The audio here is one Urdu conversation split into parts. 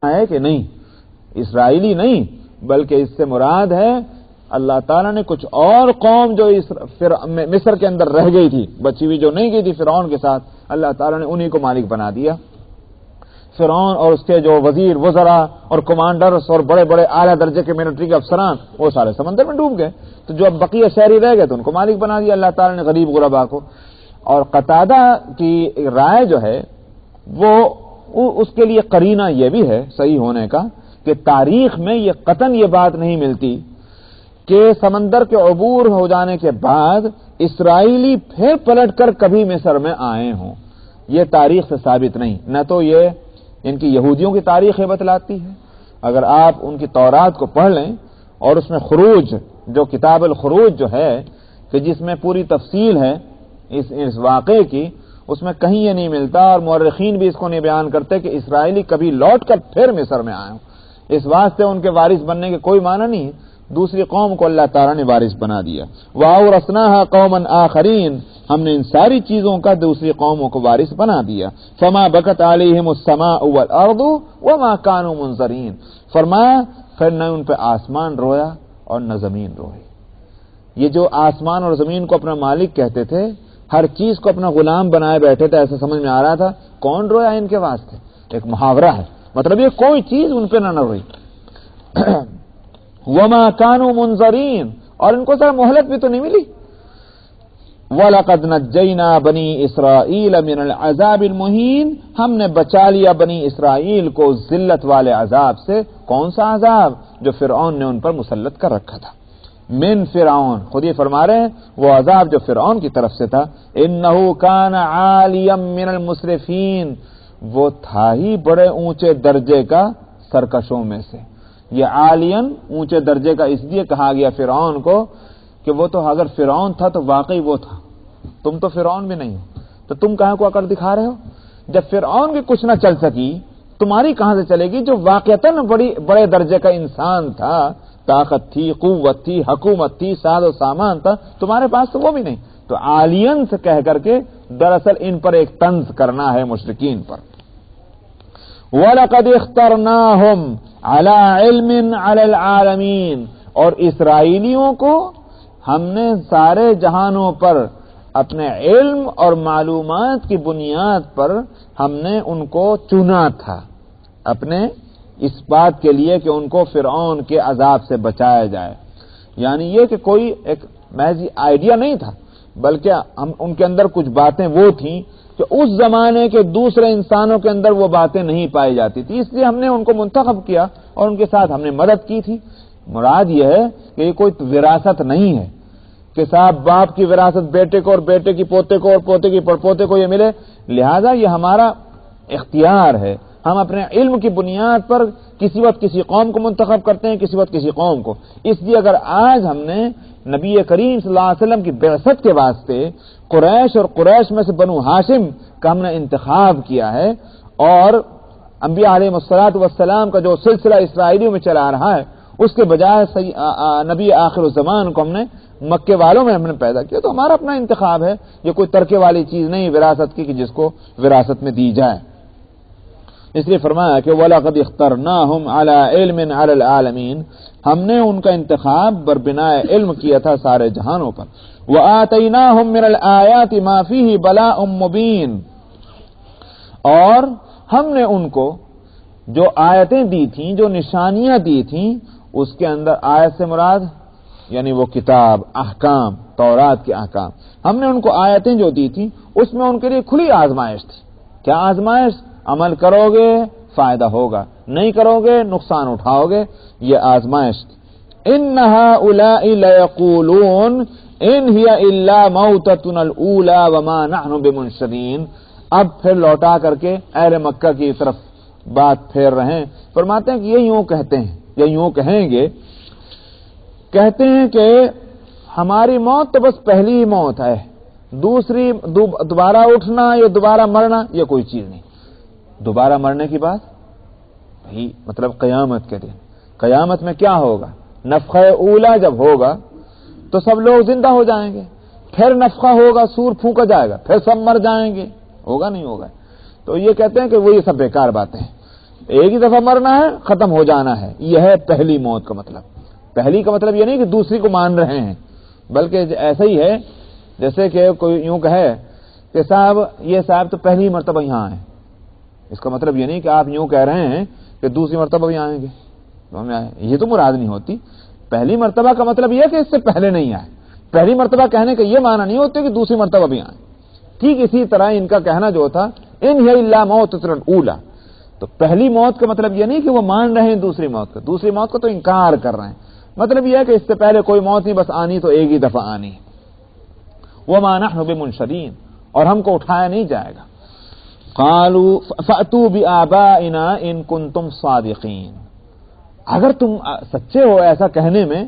ہے کہ نہیں، اسرائیلی نہیں، بلکہ اس سے مراد ہے اللہ تعالیٰ نے کچھ اور قوم جو مصر کے اندر رہ گئی تھی، بچی ہوئی جو نہیں گئی تھی فرعون کے ساتھ، اللہ تعالیٰ نے انہی کو مالک بنا دیا۔ فرعون اور اس کے جو وزیر وزراء اور کمانڈرز اور بڑے بڑے اعلیٰ درجے کے ملٹری کے افسران وہ سارے سمندر میں ڈوب گئے، تو جو اب بقیہ شہری رہ گئے تو ان کو مالک بنا دیا اللہ تعالیٰ نے، غریب غربا کو۔ اور قتادہ کی رائے جو ہے وہ اس کے لیے قرینہ یہ بھی ہے صحیح ہونے کا کہ تاریخ میں یہ قطعاً یہ بات نہیں ملتی کہ سمندر کے عبور ہو جانے کے بعد اسرائیلی پھر پلٹ کر کبھی مصر میں آئے ہوں، یہ تاریخ سے ثابت نہیں۔ نہ تو یہ ان کی یہودیوں کی تاریخ یہ بتلاتی ہے، اگر آپ ان کی تورات کو پڑھ لیں اور اس میں خروج جو کتاب الخروج جو ہے کہ جس میں پوری تفصیل ہے اس واقعے کی، اس میں کہیں یہ نہیں ملتا، اور مورخین بھی اس کو نہیں بیان کرتے کہ اسرائیلی کبھی لوٹ کر پھر مصر میں آئے ہوں۔ اس واسطے ان کے وارث بننے کے کوئی معنی نہیں ہے، دوسری قوم کو اللہ تعالیٰ نے وارث بنا دیا۔ وَأَوْرَثْنَاهَا قَوْمًا آخَرِينَ، ہم نے ان ساری چیزوں کا دوسری قوموں کو وارث بنا دیا۔ فَمَا بَكَتْ عَلَيْهِمُ السَّمَاءُ وَالْأَرْضُ وَمَا كَانُوا مُنظَرِينَ، فرمایا پھر نہ ان پہ آسمان رویا اور نہ زمین روئی۔ یہ جو آسمان اور زمین کو اپنا مالک کہتے تھے، ہر چیز کو اپنا غلام بنائے بیٹھے تھے، ایسا سمجھ میں آ رہا تھا کون رویا ان کے واسطے، ایک محاورہ ہے، مطلب یہ کوئی چیز ان پہ نہ روئی۔ وما كانوا منظرین، اور ان کو ذرا مہلت بھی تو نہیں ملی۔ وَلَقَدْ نَجَّيْنَا بَنِي إِسْرَائِيلَ مِنَ الْعَذَابِ الْمُهِينِ، ہم نے بچا لیا بنی اسرائیل کو ذلت والے عذاب سے۔ کون سا عذاب؟ جو فرعون نے ان پر مسلط کر رکھا تھا۔ من فرعون، خود یہ فرما رہے ہیں وہ عذاب جو فرعون کی طرف سے تھا۔ إِنَّهُ كَانَ عَالِيًا مِنَ الْمُسْرِفِينَ، وہ تھا ہی بڑے اونچے درجے کا سرکشوں میں سے۔ یہ عالین اونچے درجے کا اس لیے کہا گیا فرعون کو کہ وہ تو اگر فرعون تھا تو واقعی وہ تھا، تم تو فرعون بھی نہیں ہو، تو تم کہاں کو عقل دکھا رہے ہو؟ جب فرعون کی کچھ نہ چل سکی تمہاری کہاں سے چلے گی؟ جو واقعتاً بڑے درجے کا انسان تھا، طاقت تھی، قوت تھی، حکومت تھی، ساز و سامان تھا، تمہارے پاس تو وہ بھی نہیں۔ تو عالین سے کہہ کر کے دراصل ان پر ایک طنز کرنا ہے مشرکین پر۔ وَلَقَدْ اخْتَرْنَاهُمْ عَلَى عِلْمٍ عَلَى الْعَالَمِينَ، اور اسرائیلیوں کو ہم نے سارے جہانوں پر اپنے علم اور معلومات کی بنیاد پر ہم نے ان کو چنا تھا، اپنے اس بات کے لیے کہ ان کو فرعون کے عذاب سے بچایا جائے۔ یعنی یہ کہ کوئی ایک محض آئیڈیا نہیں تھا، بلکہ ان کے اندر کچھ باتیں وہ تھیں کہ اس زمانے کے دوسرے انسانوں کے اندر وہ باتیں نہیں پائی جاتی تھی، اس لیے ہم نے ان کو منتخب کیا اور ان کے ساتھ ہم نے مدد کی تھی۔ مراد یہ ہے کہ یہ کوئی وراثت نہیں ہے کہ صاحب باپ کی وراثت بیٹے کو اور بیٹے کی پوتے کو اور پوتے کی پڑپوتے کو یہ ملے، لہذا یہ ہمارا اختیار ہے، ہم اپنے علم کی بنیاد پر کسی وقت کسی قوم کو منتخب کرتے ہیں، کسی وقت کسی قوم کو۔ اس لیے اگر آج ہم نے نبی کریم صلی اللہ علیہ وسلم کی بعثت کے واسطے قریش اور قریش میں سے بنو ہاشم کا ہم نے انتخاب کیا ہے، اور انبیاء علیہ الصلوۃ والسلام کا جو سلسلہ اسرائیلیوں میں چلا رہا ہے اس کے بجائے نبی آخر الزمان کو ہم نے مکے والوں میں ہم نے پیدا کیا، تو ہمارا اپنا انتخاب ہے، یہ کوئی ترکے والی چیز نہیں وراثت کی کہ جس کو وراثت میں دی جائے۔ اس لیے فرمایا کہ وَلَقَدْ اخْتَرْنَاهُمْ عَلَى عِلْمٍ عَلَى الْعَالَمِينَ، ہم نے ان کا انتخاب بربنائے علم کیا تھا سارے جہانوں پر۔ وَآتَيْنَاهُمْ مِنَ الْآيَاتِ مَا فِيهِ بَلَاءٌ مُبِينٌ، اور ہم نے ان کو جو آیتیں دی تھیں، جو نشانیاں دی تھیں، اس کے اندر آیت سے مراد یعنی وہ کتاب، احکام، تورات کے احکام، ہم نے ان کو آیتیں جو دی تھیں اس میں ان کے لیے کھلی آزمائش تھی۔ کیا آزمائش؟ عمل کرو گے فائدہ ہوگا، نہیں کرو گے نقصان اٹھاؤ گے، یہ آزمائش تھی۔ إِنَّ هَؤُلَاءِ لَيَقُولُونَ إِنْ هِيَ إِلَّا مَوْتَتُنَا الْأُولَى وَمَا نَحْنُ بِمُنشَرِينَ، اب پھر لوٹا کر کے اہل مکہ کی طرف بات پھیر رہے ہیں، فرماتے ہیں کہ یہ یوں کہتے ہیں یا یوں کہیں گے، کہتے ہیں کہ ہماری موت تو بس پہلی ہی موت ہے، دوسری دوبارہ اٹھنا یا دوبارہ مرنا یہ کوئی چیز نہیں۔ دوبارہ مرنے کی بات بھائی مطلب قیامت کے دن، قیامت میں کیا ہوگا؟ نفخہ اولا جب ہوگا تو سب لوگ زندہ ہو جائیں گے، پھر نفخہ ہوگا، سور پھونکا جائے گا، پھر سب مر جائیں گے، ہوگا نہیں ہوگا؟ تو یہ کہتے ہیں کہ وہ یہ سب بیکار باتیں ہیں۔ ایک ہی دفعہ مرنا ہے، ختم ہو جانا ہے، یہ ہے پہلی موت کا مطلب۔ پہلی کا مطلب یہ نہیں کہ دوسری کو مان رہے ہیں، بلکہ ایسا ہی ہے جیسے کہ کوئی یوں کہے کہ صاحب یہ صاحب تو پہلی مرتبہ یہاں آئے، اس کا مطلب یہ نہیں کہ آپ یوں کہہ رہے ہیں کہ دوسری مرتبہ بھی آئیں گے، یہ تو مراد نہیں ہوتی۔ پہلی مرتبہ کا مطلب یہ کہ اس سے پہلے نہیں آئے، پہلی مرتبہ کہنے کا یہ معنی نہیں ہوتے کہ دوسری مرتبہ بھی آئیں۔ ٹھیک اسی طرح ان کا کہنا جو تھا ان ہی الا موتۃ الاولی، تو پہلی موت کا مطلب یہ نہیں کہ وہ مان رہے ہیں دوسری موت کا، دوسری موت کا تو انکار کر رہے ہیں، مطلب یہ ہے کہ اس سے پہلے کوئی موت نہیں، بس آنی تو ایک ہی دفعہ آنی۔ وما نحن بمنشرین، اور ہم کو اٹھایا نہیں جائے گا۔ قالوا فأتوا بآبائنا ان کنتم صادقین، اگر تم سچے ہو ایسا کہنے میں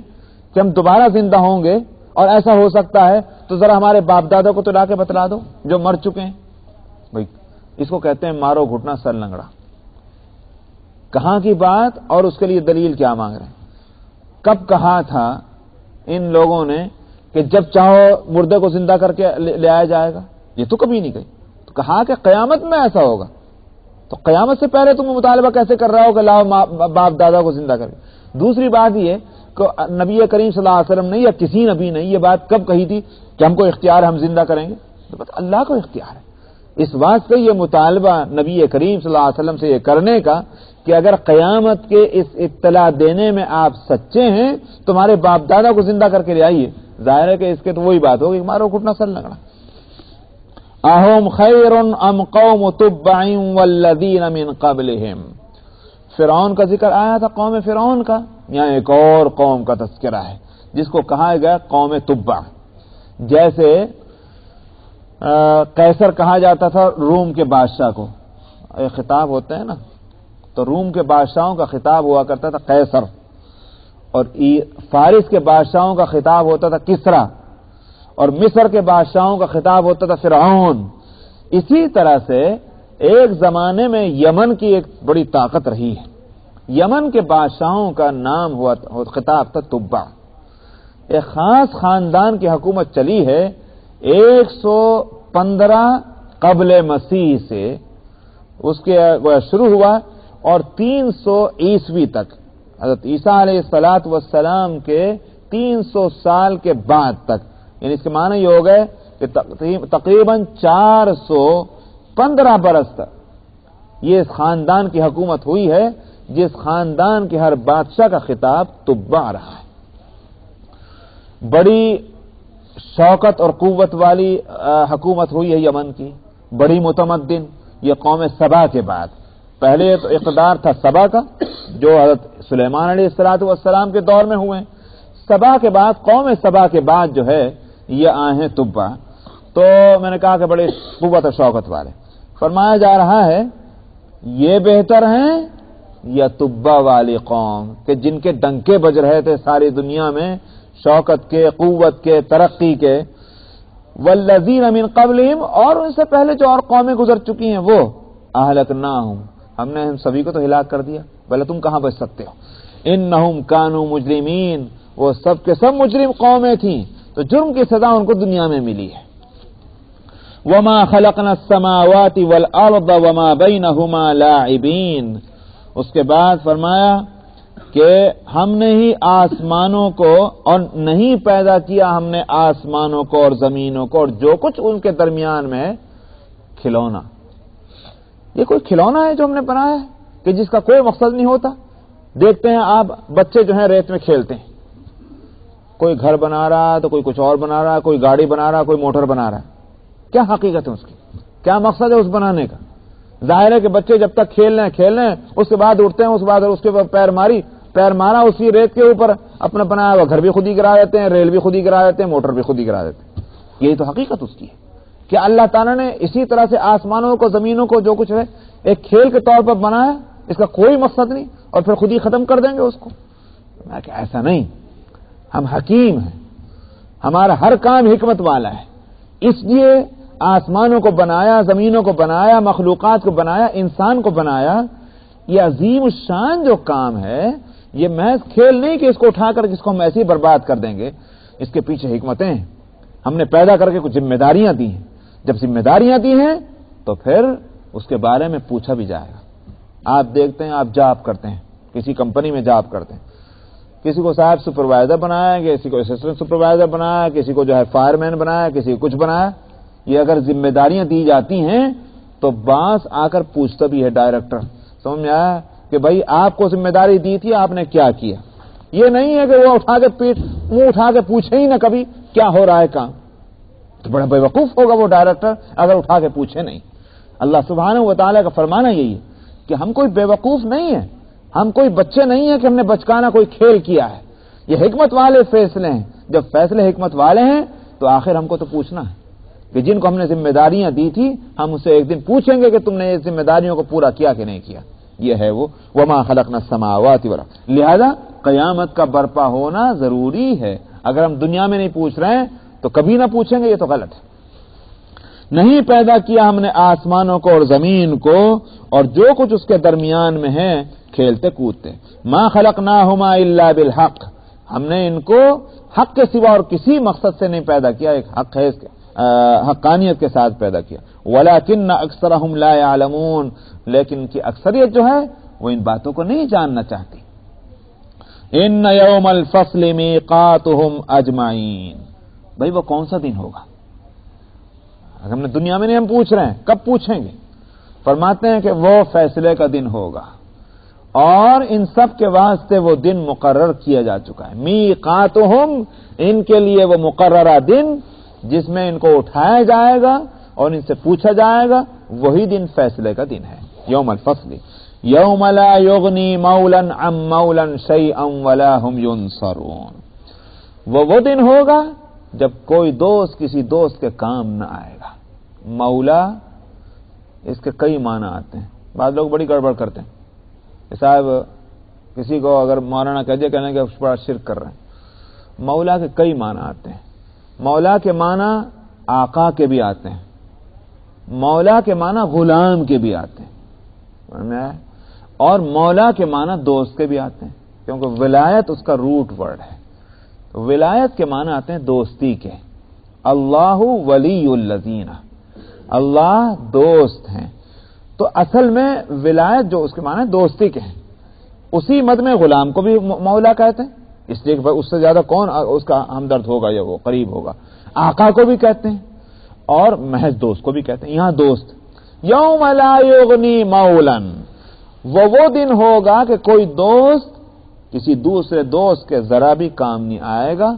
کہ ہم دوبارہ زندہ ہوں گے اور ایسا ہو سکتا ہے، تو ذرا ہمارے باپ دادا کو تو لا کے بتلا دو جو مر چکے ہیں۔ بھائی اس کو کہتے ہیں مارو گھٹنا سر لنگڑا، کہاں کی بات اور اس کے لیے دلیل کیا مانگ رہے ہیں؟ کب کہا تھا ان لوگوں نے کہ جب چاہو مردے کو زندہ کر کے لے آیا جائے گا؟ یہ تو کبھی نہیں کہی، تو کہا کہ قیامت میں ایسا ہوگا، تو قیامت سے پہلے تم مطالبہ کیسے کر رہا ہو کہ لاؤ باپ دادا کو زندہ کر کے؟ دوسری بات یہ کہ نبی کریم صلی اللہ علیہ وسلم نے یا کسی نبی نے یہ بات کب کہی تھی کہ ہم کو اختیار ہے ہم زندہ کریں گے؟ تو بس اللہ کو اختیار ہے۔ اس بات سے یہ مطالبہ نبی کریم صلی اللہ علیہ وسلم سے یہ کرنے کا کہ اگر قیامت کے اس اطلاع دینے میں آپ سچے ہیں تمہارے باپ دادا کو زندہ کر کے لے آئیے، ظاہر ہے کہ اس کے تو وہی بات ہوگی مارو گھٹنا سر لگڑا۔ اہم خیر ام قوم تبع والذین من قبلہم، فرعون کا ذکر آیا تھا، قوم فرعون کا، یہاں ایک اور قوم کا تذکرہ ہے جس کو کہا گیا قوم تبع۔ جیسے قیصر کہا جاتا تھا روم کے بادشاہ کو، خطاب ہوتے ہیں نا، تو روم کے بادشاہوں کا خطاب ہوا کرتا تھا قیصر، اور فارس کے بادشاہوں کا خطاب ہوتا تھا کسرا، اور مصر کے بادشاہوں کا خطاب ہوتا تھا فرعون۔ اسی طرح سے ایک زمانے میں یمن کی ایک بڑی طاقت رہی ہے، یمن کے بادشاہوں کا نام ہوا خطاب تھا تبع۔ ایک خاص خاندان کی حکومت چلی ہے 115 قبل مسیح سے، اس کے شروع ہوا اور 300 عیسوی تک، حضرت عیسیٰ علیہ السلام کے 300 سال کے بعد تک، یعنی اس کے معنی یہ ہو گئے کہ تقریباً 415 برس تک یہ اس خاندان کی حکومت ہوئی ہے، جس خاندان کے ہر بادشاہ کا خطاب تبع رہا ہے۔ بڑی شوکت اور قوت والی حکومت ہوئی ہے یمن کی، بڑی متمدن، یہ قوم سبا کے بعد۔ پہلے تو اقتدار تھا سبا کا جو حضرت سلیمان علیہ السلام کے دور میں ہوئے، سبا کے بعد قوم سبا کے بعد جو ہے یہ آئے ہیں تبع۔ تو میں نے کہا کہ بڑے قوت اور شوکت والے، فرمایا جا رہا ہے یہ بہتر ہیں یا تبع والی قوم کہ جن کے ڈنکے بج رہے تھے ساری دنیا میں شوکت کے، قوت کے، ترقی کے، والذین من قبلہم، اور ان سے پہلے جو اور قومیں گزر چکی ہیں وہ اہلکناہم، ہم نے ہم سبھی کو تو ہلاک کر دیا، بھلے تم کہاں بچ سکتے ہو۔ انہم کانوا مجرمین، وہ سب کے سب مجرم قومیں تھیں، تو جرم کی سزا ان کو دنیا میں ملی ہے۔ وما خلقنا السماوات والارض وما بینہما لاعبین، اس کے بعد فرمایا کہ ہم نے ہی آسمانوں کو اور نہیں پیدا کیا ہم نے آسمانوں کو اور زمینوں کو اور جو کچھ ان کے درمیان میں ہے کھلونا۔ یہ کوئی کھلونا ہے جو ہم نے بنایا ہے کہ جس کا کوئی مقصد نہیں ہوتا؟ دیکھتے ہیں آپ بچے جو ہیں ریت میں کھیلتے ہیں، کوئی گھر بنا رہا تو کوئی کچھ اور بنا رہا، کوئی گاڑی بنا رہا، کوئی موٹر بنا رہا ہے، کیا حقیقت ہے اس کی؟ کیا مقصد ہے اس بنانے کا؟ ظاہر ہے کہ بچے جب تک کھیل رہے ہیں اس کے بعد اٹھتے ہیں، اس بعد اس کے بعد پیر مارا اسی ریت کے اوپر، اپنا بنایا ہوا گھر بھی خود ہی گرا دیتے ہیں، ریل بھی خود ہی گرا دیتے ہیں، موٹر بھی خود ہی گرا دیتے ہیں۔ یہی تو حقیقت اس کی ہے کہ اللہ تعالیٰ نے اسی طرح سے آسمانوں کو، زمینوں کو، جو کچھ ہے ایک کھیل کے طور پر بنایا، اس کا کوئی مقصد نہیں، اور پھر خود ہی ختم کر دیں گے اس کو۔ میں کہ ایسا نہیں، ہم حکیم ہیں، ہمارا ہر کام حکمت والا ہے، اس لیے آسمانوں کو بنایا، زمینوں کو بنایا، مخلوقات کو بنایا، انسان کو بنایا۔ یہ عظیم الشان جو کام ہے، یہ محض کھیل نہیں کہ اس کو اٹھا کر جس کو ہم ایسے ہی برباد کر دیں گے، اس کے پیچھے حکمتیں ہیں۔ ہم نے پیدا کر کے کچھ ذمہ داریاں دی ہیں، جب ذمہ داریاں دی ہیں تو پھر اس کے بارے میں پوچھا بھی جائے گا، آپ دیکھتے ہیں آپ جاب کرتے ہیں، کسی کمپنی میں جاب کرتے ہیں، کسی کو صاحب سپروائزر بنایا، کسی کو اسسٹنٹ سپروائزر بنایا، کسی کو جو ہے فائر مین بنایا، کسی کو کچھ بنایا. یہ اگر ذمہ داریاں دی جاتی ہیں تو باس آ کر پوچھتا بھی ہے ڈائریکٹر، سمجھ میں آیا کہ بھائی آپ کو ذمہ داری دی تھی، آپ نے کیا کیا. یہ نہیں ہے کہ وہ منہ اٹھا کے پوچھے ہی نہ کبھی کیا ہو رہا ہے کام. تو بڑا بے وقوف ہوگا وہ ڈائریکٹر اگر اٹھا کے پوچھے نہیں. اللہ سبحانہ و تعالیٰ کا فرمانا یہی ہے کہ ہم کوئی بے وقوف نہیں ہیں، ہم کوئی بچے نہیں ہیں کہ ہم نے بچکانہ کوئی کھیل کیا ہے. یہ حکمت والے فیصلے ہیں. جب فیصلے حکمت والے ہیں تو آخر ہم کو تو پوچھنا ہے کہ جن کو ہم نے ذمہ داریاں دی تھی ہم اسے ایک دن پوچھیں گے کہ تم نے یہ ذمہ داریوں کو پورا کیا کہ نہیں کیا. یہ ہے وہ وما خلقنا السماوات والارض. لہذا قیامت کا برپا ہونا ضروری ہے. اگر ہم دنیا میں نہیں پوچھ رہے ہیں تو کبھی نہ پوچھیں گے، یہ تو غلط ہے. نہیں پیدا کیا ہم نے آسمانوں کو اور زمین کو اور جو کچھ اس کے درمیان میں ہے کھیلتے کودتے. ما خلقناہما الا بالحق. ہم نے ان کو حق کے سوا اور کسی مقصد سے نہیں پیدا کیا. ایک حق ہے، اس کے حقانیت کے ساتھ پیدا کیا. ولکن اکثرہم لا یعلمون. لیکن ان کی اکثریت جو ہے وہ ان باتوں کو نہیں جاننا چاہتی. ان یوم الفصل میقاتہم اجمعین. بھائی وہ کون سا دن ہوگا؟ اگر ہم نے دنیا میں نہیں ہم پوچھ رہے ہیں، کب پوچھیں گے؟ فرماتے ہیں کہ وہ فیصلے کا دن ہوگا اور ان سب کے واسطے وہ دن مقرر کیا جا چکا ہے. میقاتہم، ان کے لیے وہ مقررہ دن جس میں ان کو اٹھایا جائے گا اور ان سے پوچھا جائے گا، وہی دن فیصلے کا دن ہے. یوم الفصل یوم لا یغنی مولا عن مولا شیئا ولا هم ینصرون. وہ دن ہوگا جب کوئی دوست کسی دوست کے کام نہ آئے گا. مولا اس کے کئی معنی آتے ہیں. بعض لوگ بڑی گڑبڑ کرتے ہیں کہ صاحب کسی کو اگر مولانا کہنے کہ بڑا شرک کر رہے ہیں. مولا کے کئی معنی آتے ہیں. مولا کے معنی آقا کے بھی آتے ہیں، مولا کے معنی غلام کے بھی آتے ہیں، اور مولا کے معنی دوست کے بھی آتے ہیں، کیونکہ ولایت اس کا روٹ ورڈ ہے. ولایت کے معنی آتے ہیں دوستی کے. اللہ ولی الذین، اللہ دوست ہیں. تو اصل میں ولایت جو اس کے معنی دوستی کے ہیں. اسی مد میں غلام کو بھی مولا کہتے ہیں، اس لیے کہ اس سے زیادہ کون اس کا ہمدرد ہوگا یا وہ قریب ہوگا. آقا کو بھی کہتے ہیں اور محض دوست کو بھی کہتے ہیں. یہاں دوست. یوم لا یغنی مولا، وہ دن ہوگا کہ کوئی دوست کسی دوسرے دوست کے ذرا بھی کام نہیں آئے گا.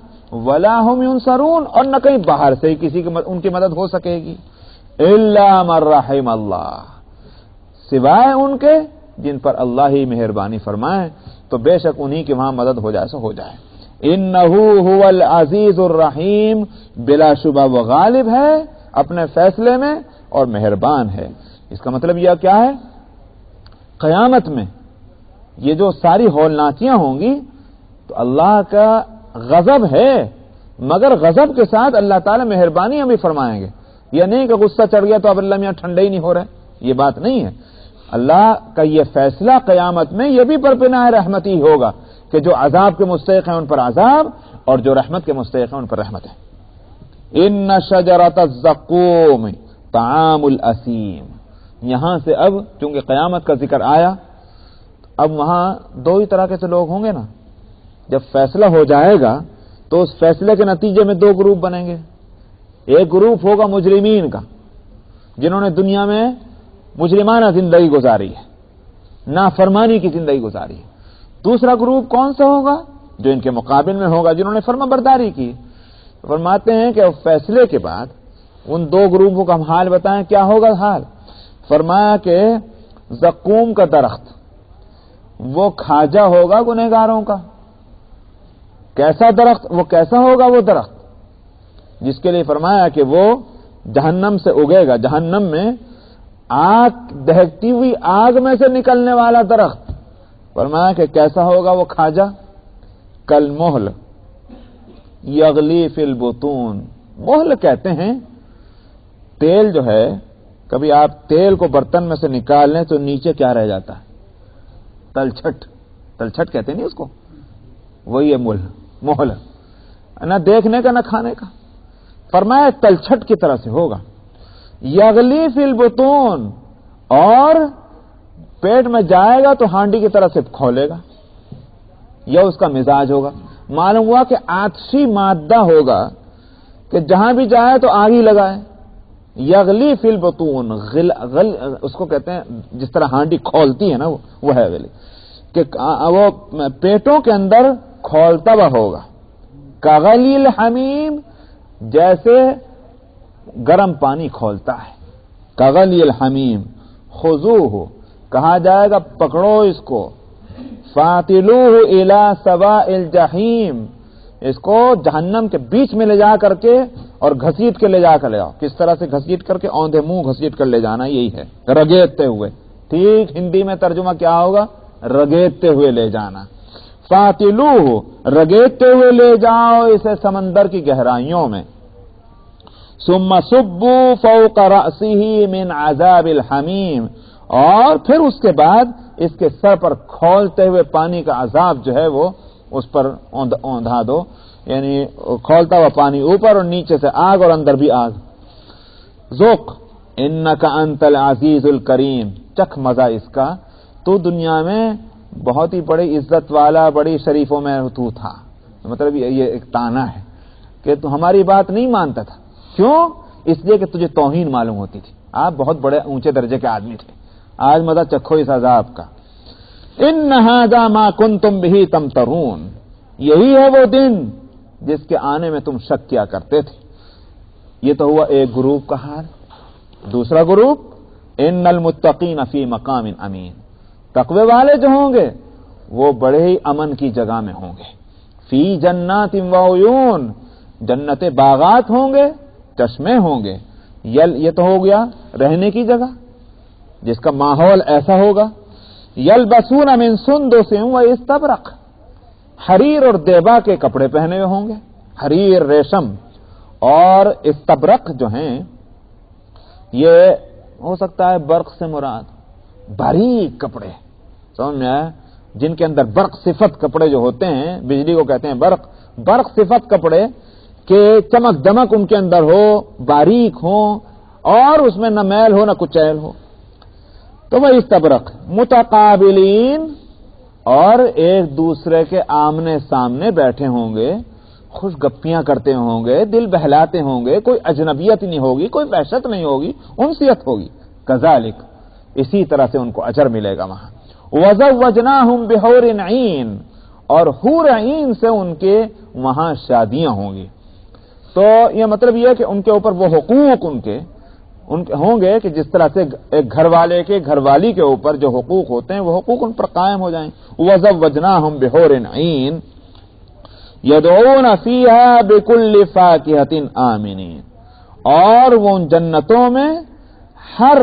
ولا هم ینصرون، اور نہ کہیں باہر سے ہی کسی کی ان کی مدد ہو سکے گی. الا من رحم اللہ، سوائے ان کے جن پر اللہ ہی مہربانی فرمائے تو بے شک انہی کی وہاں مدد ہو جائے سو ہو جائے. انہ هو العزیز الرحیم، بلا شبہ وہ غالب ہے اپنے فیصلے میں اور مہربان ہے. اس کا مطلب یہ کیا ہے؟ قیامت میں یہ جو ساری ہولناکیاں ہوں گی تو اللہ کا غضب ہے، مگر غضب کے ساتھ اللہ تعالیٰ مہربانیاں بھی فرمائیں گے. یہ نہیں کہ غصہ چڑھ گیا تو اب اللہ میاں ٹھنڈے ہی نہیں ہو رہے، یہ بات نہیں ہے. اللہ کا یہ فیصلہ قیامت میں یہ بھی برپناہ رحمت ہی ہوگا کہ جو عذاب کے مستحق ہیں ان پر عذاب اور جو رحمت کے مستحق ہیں ان پر رحمت ہے. ان شجرۃ الزقوم طعام الاسیم. یہاں سے اب چونکہ قیامت کا ذکر آیا، اب وہاں دو ہی طرح کے لوگ ہوں گے نا. جب فیصلہ ہو جائے گا تو اس فیصلے کے نتیجے میں دو گروپ بنیں گے. ایک گروپ ہوگا مجرمین کا، جنہوں نے دنیا میں مجرمانہ زندگی گزاری ہے، نافرمانی کی زندگی گزاری ہے. دوسرا گروپ کون سا ہوگا؟ جو ان کے مقابل میں ہوگا، جنہوں نے فرما برداری کی. فرماتے ہیں کہ فیصلے کے بعد ان دو گروپوں کا ہم حال بتائیں کیا ہوگا حال. فرمایا کہ زقوم کا درخت وہ کھاجا ہوگا گنہگاروں کا. کیسا درخت؟ وہ کیسا ہوگا وہ درخت جس کے لیے فرمایا کہ وہ جہنم سے اگے گا. جہنم میں آگ، دہکتی ہوئی آگ میں سے نکلنے والا درخت. فرمایا کہ کیسا ہوگا وہ کھاجا؟ کل محل یغلی فی البطون. محل کہتے ہیں تیل جو ہے، کبھی آپ تیل کو برتن میں سے نکال لیں تو نیچے کیا رہ جاتا ہے؟ تلچھٹ. تلچھٹ کہتے ہیں نہیں اس کو، وہی ہے محل، نہ دیکھنے کا نہ کھانے کا. فرمایا تلچھٹ کی طرح سے ہوگا. یغلی فی البطون، اور پیٹ میں جائے گا تو ہانڈی کی طرح سے کھولے گا، یہ اس کا مزاج ہوگا۔ معلوم ہوا کہ آتشی مادہ ہوگا کہ جہاں بھی جائے تو آگ ہی لگائے۔ یغلی فی البطون، اس کو کہتے ہیں جس طرح ہانڈی کھولتی ہے نا وہ ہے غلی، کہ وہ پیٹوں کے اندر کھولتا ہوا ہوگا۔ کغلی الحمیم، جیسے گرم پانی کھولتا ہے۔ کغلی الحمیم، خذوہ، کہا جائے گا پکڑو اس کو، فاتلوہ الی سواء الجحیم، اس کو جہنم کے بیچ میں لے جا کر کے اور گھسیٹ کے لے جا کر لے آؤ۔ کس طرح سے گھسیٹ کر کے؟ اوندھے منہ گھسیٹ کر لے جانا، یہی ہے رگیدتے ہوئے۔ ٹھیک ہندی میں ترجمہ کیا ہوگا؟ رگیدتے ہوئے لے جانا۔ فاتلوہ، رگیدتے ہوئے لے جاؤ اسے سمندر کی گہرائیوں میں۔ ثم صبوا فوق رأسہ من عذاب الحمیم، اور پھر اس کے بعد اس کے سر پر کھولتے ہوئے پانی کا عذاب جو ہے وہ اس پر اوندھا دو، یعنی کھولتا ہوا پانی اوپر اور نیچے سے آگ اور اندر بھی آگ۔ ذوق انک انت العزیز الکریم، چکھ مزہ اس کا، تو دنیا میں بہت ہی بڑی عزت والا، بڑی شریفوں میں تو تھا۔ مطلب یہ ایک طعنہ ہے کہ تو ہماری بات نہیں مانتا تھا۔ کیوں؟ اس لیے کہ تجھے توہین معلوم ہوتی تھی، آپ بہت بڑے اونچے درجے کے آدمی تھے، آج مزہ چکھو اس عذاب کا۔ ان ھذا ما کنتم بہ تمترون، یہی ہے وہ دن جس کے آنے میں تم شک کیا کرتے تھے۔ یہ تو ہوا ایک گروپ کا حال۔ دوسرا گروپ، ان المتقین فی مقام امین، تقوی والے جو ہوں گے وہ بڑے ہی امن کی جگہ میں ہوں گے۔ فی جنات و عیون، جنت باغات ہوں گے، چشمے ہوں گے۔ یہ تو ہو گیا رہنے کی جگہ جس کا ماحول ایسا ہوگا۔ یلبسون من سندس و استبرق، حریر اور دیبا کے کپڑے پہنے ہوئے ہوں گے، حریر ریشم اور استبرق جو ہیں یہ ہو سکتا ہے برق سے مراد باریک کپڑے، سمجھ میں آیا؟ جن کے اندر برق صفت کپڑے جو ہوتے ہیں، بجلی کو کہتے ہیں برق صفت کپڑے کہ چمک دمک ان کے اندر ہو، باریک ہو اور اس میں نہ میل ہو نہ کچیل ہو، تو وہ استبرق۔ متقابلین، اور ایک دوسرے کے آمنے سامنے بیٹھے ہوں گے، خوش گپیاں کرتے ہوں گے، دل بہلاتے ہوں گے، کوئی اجنبیت نہیں ہوگی، کوئی وحشت نہیں ہوگی، انسیت ہوگی۔ کذالک، اسی طرح سے ان کو اجر ملے گا وہاں۔ وزوجناہم بحور عین، اور حور عین سے ان کے وہاں شادیاں ہوں گی۔ تو یہ مطلب یہ ہے کہ ان کے اوپر وہ حقوق ان کے ہوں گے کہ جس طرح سے ایک گھر والے کے گھر والی کے اوپر جو حقوق ہوتے ہیں وہ حقوق ان پر قائم ہو جائیں۔ وزوجناہم بحور عین یدعون فیہا بکل فاکہۃ آمنین، اور وہ ان جنتوں میں ہر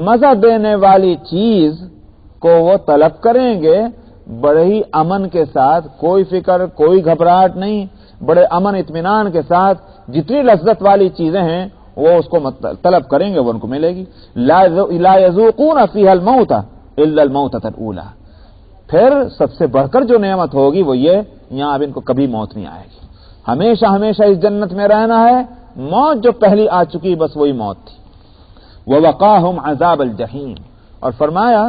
مزہ دینے والی چیز کو وہ طلب کریں گے بڑے ہی امن کے ساتھ، کوئی فکر کوئی گھبراہٹ نہیں، بڑے امن اطمینان کے ساتھ جتنی لذت والی چیزیں ہیں وہ اس کو طلب کریں گے، وہ ان کو ملے گی۔ لا یذوقون فیہا الموت الا الموتۃ الاولی، پھر سب سے بڑھ کر جو نعمت ہوگی وہ یہ، یہاں اب ان کو کبھی موت نہیں آئے گی، ہمیشہ ہمیشہ اس جنت میں رہنا ہے۔ موت جو پہلی آ چکی بس وہی موت تھی۔ وَوَقَاهُمْ عَذَابَ الْجَحِيمِ، اور فرمایا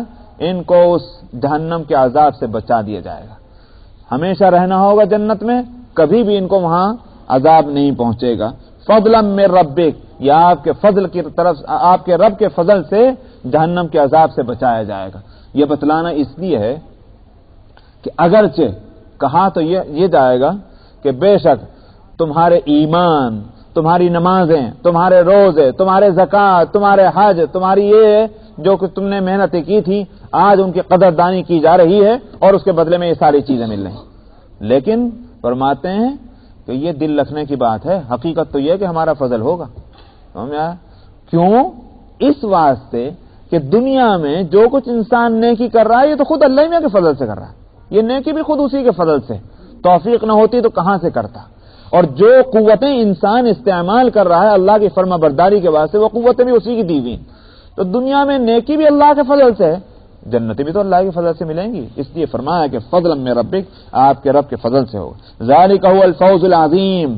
ان کو اس جہنم کے عذاب سے بچا دیا جائے گا، ہمیشہ رہنا ہوگا جنت میں، کبھی بھی ان کو وہاں عذاب نہیں پہنچے گا۔ فضلا من ربک، یا آپ کے فضل کی طرف، آپ کے رب کے فضل سے جہنم کے عذاب سے بچایا جائے گا۔ یہ بتلانا اس لیے ہے کہ اگرچہ کہا تو یہ جائے گا کہ بے شک تمہارے ایمان، تمہاری نمازیں، تمہارے روزے، تمہارے زکوٰۃ، تمہارے حج، تمہاری یہ جو کہ تم نے محنتیں کی تھی، آج ان کی قدردانی کی جا رہی ہے اور اس کے بدلے میں یہ ساری چیزیں مل رہی ہیں۔ لیکن فرماتے ہیں کہ یہ دل رکھنے کی بات ہے، حقیقت تو یہ کہ ہمارا فضل ہوگا۔ سمجھا؟ کیوں؟ اس واسطے کہ دنیا میں جو کچھ انسان نیکی کر رہا ہے یہ تو خود اللہ ہی کے فضل سے کر رہا ہے، یہ نیکی بھی خود اسی کے فضل سے، توفیق نہ ہوتی تو کہاں سے کرتا۔ اور جو قوتیں انسان استعمال کر رہا ہے اللہ کی فرما برداری کے واسطے، وہ قوتیں بھی اسی کی دی ہوئی۔ تو دنیا میں نیکی بھی اللہ کے فضل سے ہے، جنتیں بھی تو اللہ کے فضل سے ملیں گی، اس لیے فرمایا کہ فضلا من ربک، آپ کے رب کے فضل سے ہوگا۔ ذالک هو الفوز العظیم،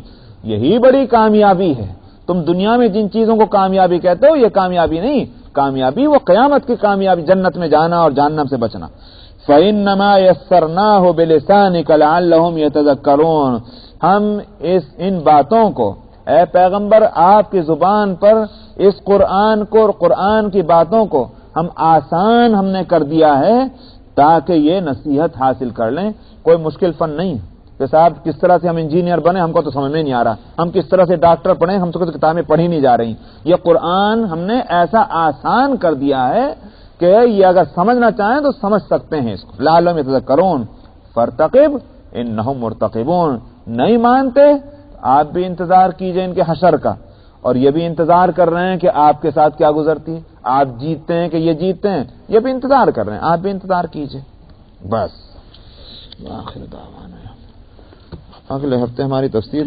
یہی بڑی کامیابی ہے۔ تم دنیا میں جن چیزوں کو کامیابی کہتے ہو یہ کامیابی نہیں، کامیابی وہ قیامت کی کامیابی، جنت میں جانا اور جہنم سے بچنا۔ فَإِنَّمَا يَسَّرْنَاهُ بِلِسَانِكَ لَعَلَّهُمْ يَتَذَكَّرُونَ، ہم ان باتوں کو اے پیغمبر آپ کی زبان پر اس قرآن کو اور قرآن کی باتوں کو ہم آسان ہم نے کر دیا ہے تاکہ یہ نصیحت حاصل کر لیں۔ کوئی مشکل فن نہیں کہ صاحب کس طرح سے ہم انجینئر بنے ہم کو تو سمجھ میں نہیں آ رہا، ہم کس طرح سے ڈاکٹر پڑھیں ہم تو کتابیں پڑھی نہیں جا رہی۔ یہ قرآن ہم نے ایسا آسان کر دیا ہے کہ یہ اگر سمجھنا چاہیں تو سمجھ سکتے ہیں اس کو۔ لعلہم یتذکرون فارتقب انہم مرتقبون، نہیں مانتے آپ بھی انتظار کیجئے ان کے حشر کا، اور یہ بھی انتظار کر رہے ہیں کہ آپ کے ساتھ کیا گزرتی ہے، آپ جیتتے ہیں کہ یہ جیتتے ہیں، یہ بھی انتظار کر رہے ہیں، آپ بھی انتظار کیجئے بس۔ آخر دعوانا، اگلے ہفتے ہماری تفسیر